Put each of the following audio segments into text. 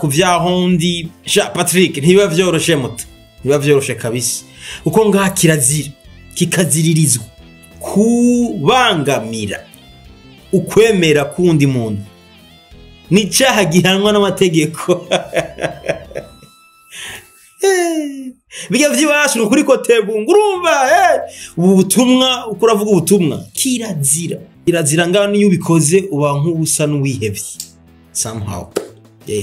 kuvyahondi sha Patrick ntibiba vyoroshe muto biba vyoroshe kabisa uko ngaha kirazira kikaziririzwa kubangamira ukwemera kundi muntu ni icaha gihanwa n'amategeko bijya vyibasho kuri kotebu ngurumva ubutumwa ukuravuga ubutumwa kirazira ngaho niyo ubikoze uba nk'ubusa n'uwihevye somehow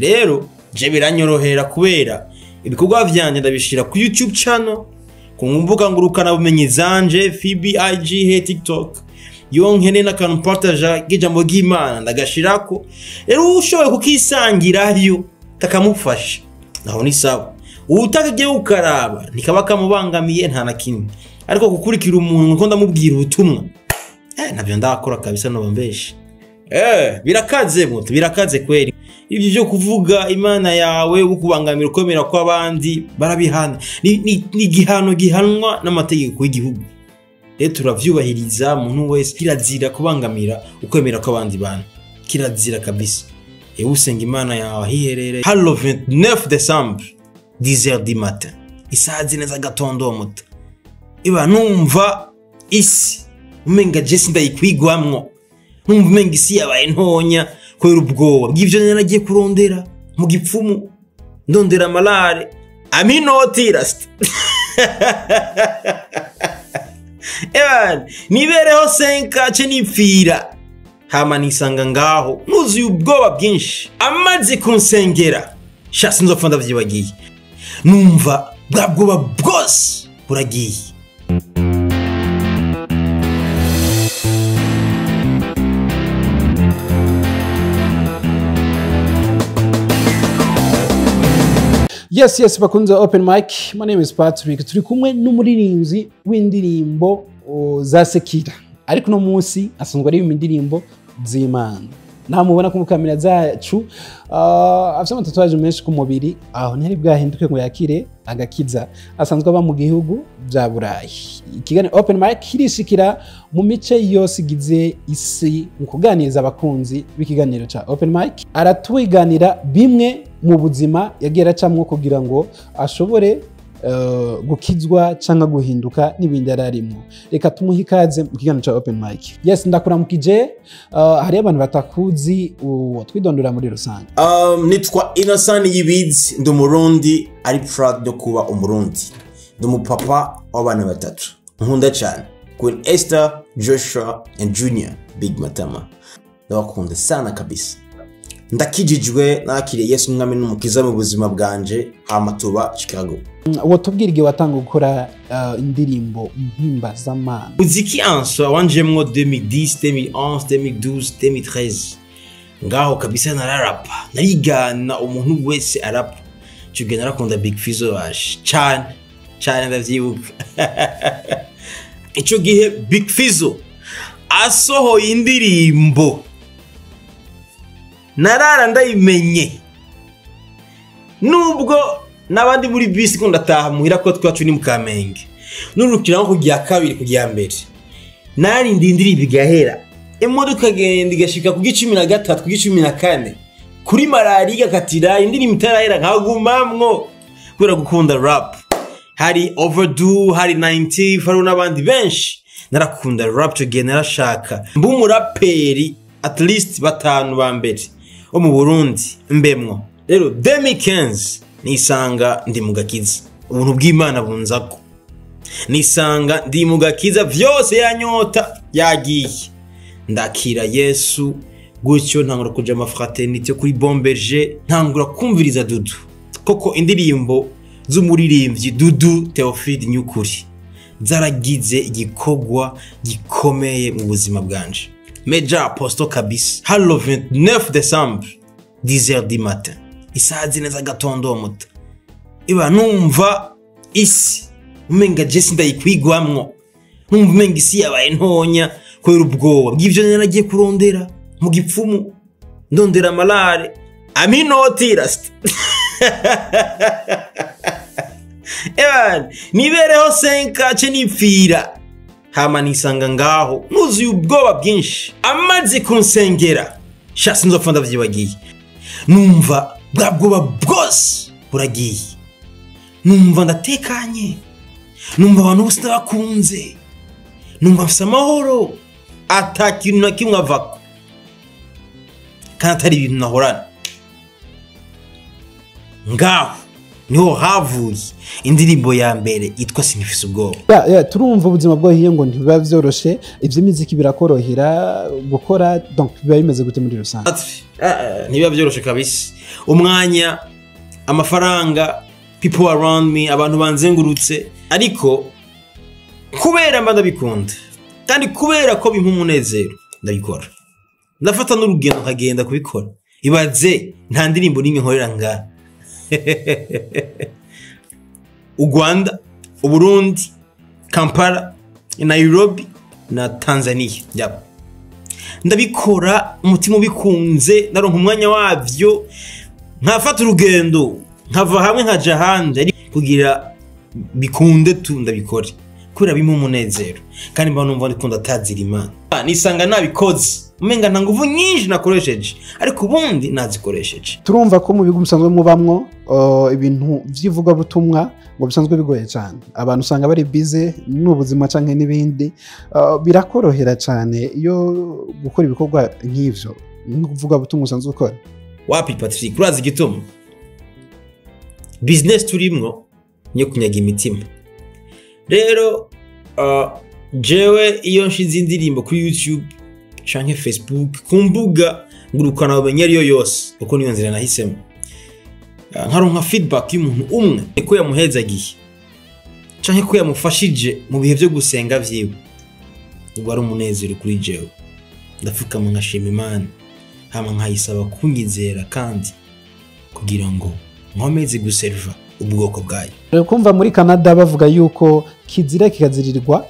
rero je biranyorohera kubera ibikorwa vyanje ndabishira ku YouTube channel ku mbuga ngurukana bumenyi zanje FBIG TikTok yonkene nakantu partage gijambo g'Imana ndagashirako rero ushoboye kukisangirayo takamufasha naho ni sawa utakagiye ukaraba nikaba kamubangamiye nta nakimwe ariko gukurikira umuntu ngo ndamubwira ubutumwa nabyo ndakora kabisa no bambeshe birakaze muto birakaze kweri ibyo byo kuvuga Imana yawe ukubangamira ukomera kw'abandi barabihana ni gihano gihanwa n'amategeko y'igihugu rero turavyubahiriza umuntu wese kirazira kubangamira ukwemera kw'abandi bantu kirazira kabisa usenga Imana yawe hiherere halo 29 décembre 10h du matin isaha zine za gatondo muto iba numva isi umenga Jesse ndayikwigwamwo numva umenga isi yabaye ntonya kubera ubwoba bw'ivyo naragiye kurondera mu gipfumu ndondera malare aminotirast nibereho senka ce nipfira hama nisanga ngaho nuzuye ubwoba bwinshi amaze kunsengera sha sinzopfa ndavyibagiye numva bwa bwoba bwose buragiye Yes, bakunze open mic. My name is Patrick. Turi kumwe n'umuririmbyi w'indirimbo za sekira. Ariko no munsi asanzwe ari indirimbo z'Imana. Namubona ku kamera zacu afite amatatuwaje menshi ku mubiri aho ntari bwahinduke ngo yakire agakiza asanzwe aba mu gihugu bya Burayi. Ikigane open mic kirishikira mu mice yose igize isi mu kuganiriza abakunzi b'ikiganiro ca open mic aratwiganira bimwe mu buzima yagera camwe kugira ngo ashobore gukizwa cyangwa guhinduka n'ibindi ararimo. Reka tumuhe ikaze mu kiganiro ca open mic. Yes, ndakuramukije. Hari abantu batakuzi twidondora muri rusange. Nitwa NIYIBIZI ndi umurundi ari proud yo kuba umurundi. Ndi umupapa w'abana batatu. Nkunda cyane Queen Esther, Joshua and Junior Big Matama. Ndabakunda sana kabisa. Ndakijijwe nakiriye Yesu mwami n'umukiza mu buzima bwanje amatuba Chicago. Wotubwirige watanga gukora indirimbo mpimbaza-Mana. Muziki anso wanjemwo 2010, 2011, 2012, 2013. Ngaho kabisa nararapa. Narigana umuntu wese arapa. Cyuge narakunda Big Fizzo waje. Cyane ndavyibuka. Ico gihe Big Fizzo asohoye indirimbo narara ndayimenye nubwo nabandi muri bisi ko ndataha muhira ko twacu ni mukamenge nurukira nko kujya kabiri kujya mbere nari ndindiri bigahera imodoka genda igashika ku 13 ku 14 kuri malaria katira indirimbo itarahera nkagumamwo kubera gukunda rap hari overdue hari 90 hari n'abandi benshi narakunda rap cyo narashaka mbumuraperi at least batanu ba mbere o mu Burundi mbemwo rero 2015 nisanga ndi mu gakiza ubuntu bw'Imana bunzako nisanga ndi mu gakiza vyose yanyota yagiye ndakira Yesu gutyo ntangura kuja amafraternité kuri Bomberger ntangura kumviriza Dudu koko indirimbo z'umuririmbyi Dudu Theophile nyukuri zaragize igikogwa gikomeye mu buzima bwanje Meja aposto kabisa halo 29 décembre 10h du matin isaha zine za gatondo muto iba numva isi umenga Jesse ndayikwigwamwo numva umenga isi yabaye ntonya kubera ubwoba bw'ivyo naragiye kurondera mu gipfumu ndondera malare aminotirast nibereho senka ce nipfira hama nisanga ngaho nuzuye ubwoba bwinshi amaze kunsengera sha sinzopfa ndavyibagiye numva bwa bwoba bwose buragiye, numva ndatekanye, numva abantu bose ndabakunze, numva mfise amahoro, ata kintu na kimwe avako kandi atari ibintu nahorana. Ngaho niho havuye indirimbo ya mbere yitwa Sinifise Ubwoba. Turumva ubuzima bwo hiye ngo ntibiba vyoroshe, ivy'imiziki birakorohera gukora, donc biba bimeze gute muri rusange? Ntibiba vyoroshe kabisa. Umwanya, amafaranga, people around me, abantu banzengurutse, ariko kubera mba ndabikunda kandi kubera ko bimpa umunezero ndabikora. Ndafata n'urugendo nkagenda kubikora. Ibaze nta ndirimbo n'imwe nkorera nga u Rwanda, u Burundi, Kampala, Nairobi na Tanzania. Ndabikora umutima ubikunze, naronka umwanya wavyo, nkafata urugendo nkava hamwe nkaja ahandi kugira bikunde tu ndabikore kubera bimpa umunezero kandi mba numva ndikunda atazira Imana. Nisanga nabikoze umenga nta nguvu nyinshi nakoresheje ariko ubundi nazikoresheje. Turumva ko mu bigo musanzwe mubamwo ibintu vy'ivuga butumwa ngo bisanzwe bigoye cyane, abantu usanga bari busy n'ubuzima canke n'ibindi, birakorohera cyane iyo gukora ibikorwa nk'ivyo n'uvuga butumwa usanzwe ukora. Wapi Patrick, urazi igituma? Business turimwo niyo kunyaga imitima. Rero jewe iyo nshize indirimbo kuri YouTube canke Facebook kumbuga ngurukana ubumenyi ariyo yose, uko niyo nzira nahisemo, nkaronka feedback y'umuntu umwe ko yamuhezagiye canke ko yamufashije mu bihe byo gusenga vyiwe, ubwo ari umunezero kuri jewe. Ndafuka mu nkashima Imana, hama nkayisaba kunyizera kandi kugira ngo nkomeze guserva ubwoko bwayo. Kumva muri Canada bavuga yuko kizira kikaziririrwa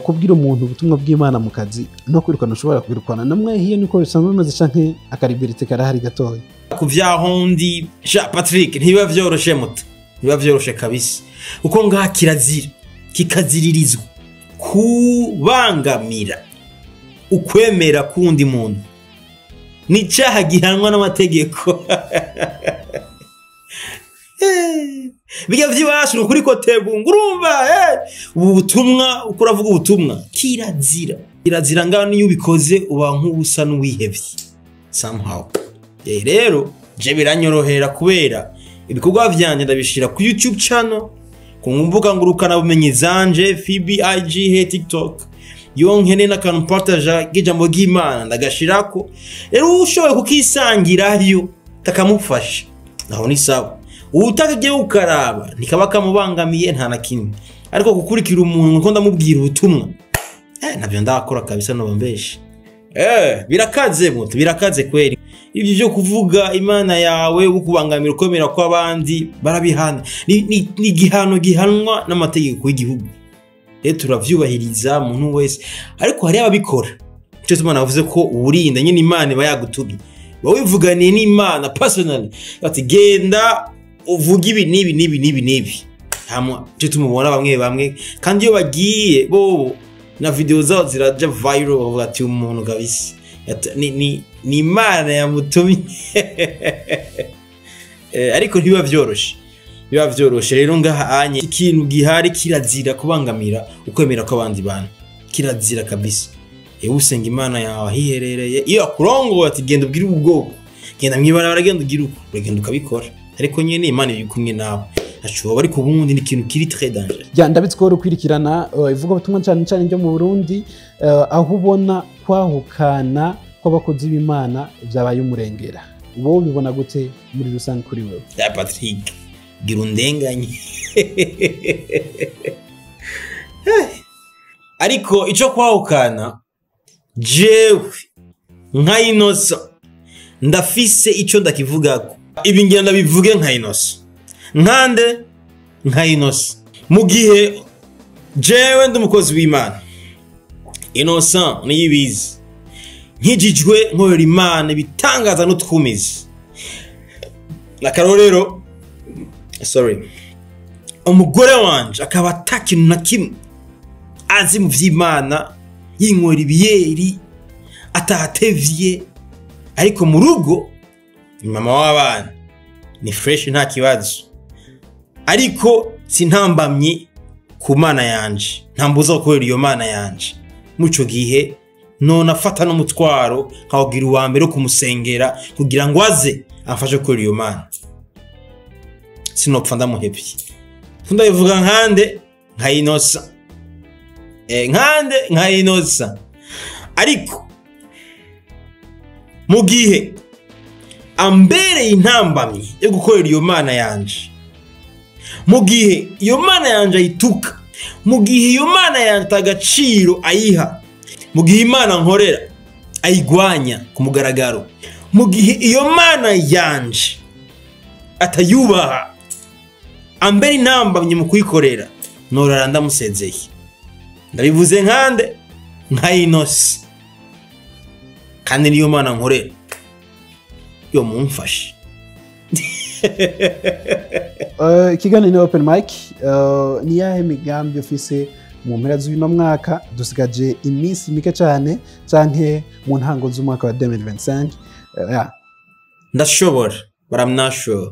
kubwira umuntu ubutumwa bw'Imana mu kazi no kwirukana ushobora kwirukana, namwe hiyo niko bisanzwe bimeze canke akaribilite karahari gatoya? Kuvyahondi Patrick ntibiba vyoroshe muto, ntibiba vyoroshe kabisa, uko ngaha kirazira kikaziririzwa kubangamira ukwemera kundi muntu, ni icaha gihanwa n'amategeko. Birya vyibashu kuri kotebu ngurumva ubutumwa ukuravuga ubutumwa kirazira ngaho niyo ubikoze uba nk'ubusa n'uwihevye somehow. Rero je biranyorohera kubera ibikorwa vyanje ndabishira ku YouTube channel, ku mbuga ngurukana bumenyi zanje FBIG, TikTok, yonkene n'akantu partage gijambo ry'Imana ndagashirako. Rero ushoboye kukisangirayo takamufasha naho ni sawa, utakagiye ukaraba nikaba kamubangamiye nta nakimwe, ariko gukurikira umuntu ngo ndamubwira ubutumwa nabyo ndakora kabisa no bambeshe. Birakaze muto, birakaze kweri. Ibyo byo kuvuga Imana yawe ukubangamira ukomera kw'abandi barabihana, ni gihano gihanwa n'amategeko y'igihugu. Rero turavyubahiriza umuntu wese, ariko hari ababikora cyo Imana yavuze ko uburinda nyine Imana iba yagutumye, bawivuganiye n'Imana personally ati genda uvuga ibi nibi hamwe cyo tumubona bamwe kandi iyo bagiye bo na video zao ziraja viral bavuga ati umuntu kabisa ni Imana yamutumye. Ariko ntibiba vyoroshe rero ngaha anye ikintu gihari kirazira kubangamira ukwemera kw'abandi bantu, kirazira kabisa. Usenga Imana yawe hiherereye, iyo akurongo ati genda ubwire ubwoko, genda mwibara baragenda ugira uko uragenda ukabikora, ariko nyene Imana iri kumwe nawe ashobora ariko ubundi ni ikintu kiri très dangereux. Ndabitsikora ukwirikirana ivuga ubutumwa cyane byo mu Burundi, aho ubona kwahukana kw'abakozi b'Imana byabaye umurengera, wowe bibona gute muri rusange kuri wewe? Patrick gira undenganye. Ariko ico kwahukana jewe nka Inosa ndafise ico ndakivugako, ibi ngira ndabivuge nka Inosa, nkande nka Inosa mu gihe jewe ndi umukozi w'Imana Inosa NIYIBIZI nkijijwe nkorera Imana bitangaza n'utwumizi nakarorero umugore wanje akaba atakintu na kimwe azi mu vy'Imana, yinkwera ibiyeri atahatevye, ariko mu rugo mama w'abana ni fresh nta kibazo, ariko sintambamye ku mana yanje, ntambuza gukorera iyo mana yanje. Muco gihe none afata n'umutwaro nkawugira uwa mbere kumusengera kugira ngo aze amfashe gukorera iyo mana. Sinopfa ndamuhebye, ndabivuga nkande nkayinosa, nkande nkayinosa. Ariko mu gihe ambereye intambamyi yo gukorera iyo mana yanje, mu gihe iyo mana yanje ayituka, mu gihe iyo mana yanje atagaciro ayiha, mu gihe imana nkorera ayigwanya ku mugaragaro, mu gihe iyo mana yanje atayubaha, ambere intambamyi mu kuyikorera, norara ndamusezeye. Ndabivuze nkande nkayinosi, kandi niyo mana nkorera yo mumfashe. Ikiganiro ni open mic. Ni yahe migambi ufise mu mpera z'uno mwaka? Dusigaje iminsi mike cyane canke mu ntango z'umwaka wa 2025. Ndashobora, but I'm not sure.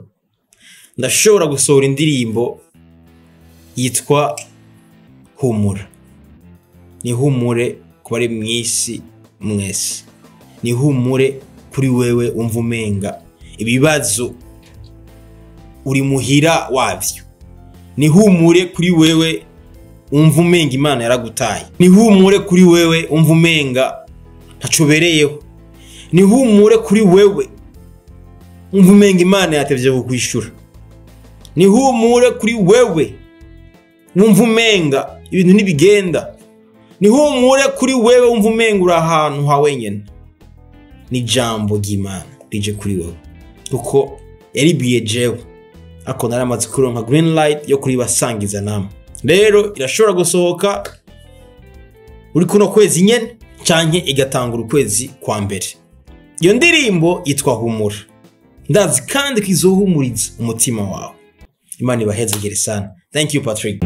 Ndashobora gusohora indirimbo yitwa humura. Ni humure kubari mwisi mwese, ni humure kuri wewe umva umenga ibibazo uri muhira wavyo, ni humure kuri wewe umva umenga imana yaragutaye, ni humure kuri wewe umva umenga ntacobereyeho, ni humure kuri wewe umva umenga imana yatevye kukwishura, ni humure kuri wewe umva umenga ibintu nibigenda, ni humure kuri wewe umva umenga uri ahantu ha wenyene. Ni jambo ry'Imana rije kuri wewe, kuko yaribiye jewe ako naramaze kuronka green light yo kuri basangiza namwe. Rero irashobora gusohoka uri kuno kwezi nyene canke igatangura ukwezi kwa mbere. Iyo ndirimbo yitwa humura, ndazi kandi kizohumuriza umutima wawe. Imana ibahezegere sana. Thank you Patrick.